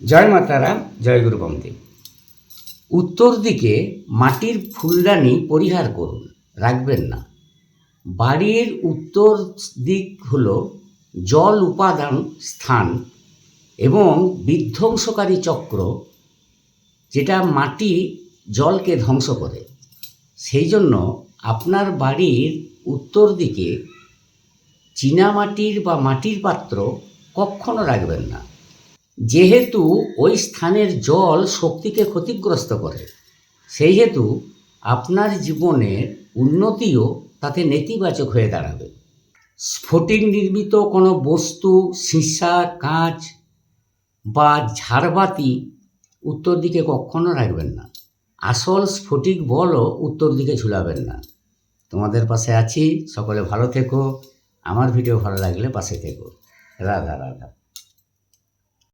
জয় মাতারা, জয় গুরু বামদেব। উত্তর দিকে মাটির ফুলদানি পরিহার করুন, রাখবেন না। বাড়ির উত্তর দিক হল জল উপাদান স্থান এবং বিধ্বংসকারী চক্র, যেটা মাটি জলকে ধ্বংস করে। সেই জন্য আপনার বাড়ির উত্তর দিকে চীনামাটির বা মাটির পাত্র কখনো রাখবেন না, যেহেতু ওই স্থানের জল শক্তিকে ক্ষতিগ্রস্ত করে। সেই হেতু আপনার জীবনের উন্নতিও তাতে নেতিবাচক হয়ে দাঁড়াবে। স্ফটিক নির্মিত কোনো বস্তু, সীসা, কাঁচ বা ঝাড়বাতি উত্তর দিকে কখনো রাখবেন না। আসল স্ফটিক বলও উত্তর দিকে ঝুলাবেন না। তোমাদের পাশে আছি, সকলে ভালো থেকো। আমার ভিডিও ভালো লাগলে পাশে থেকো। রাধা রাধা।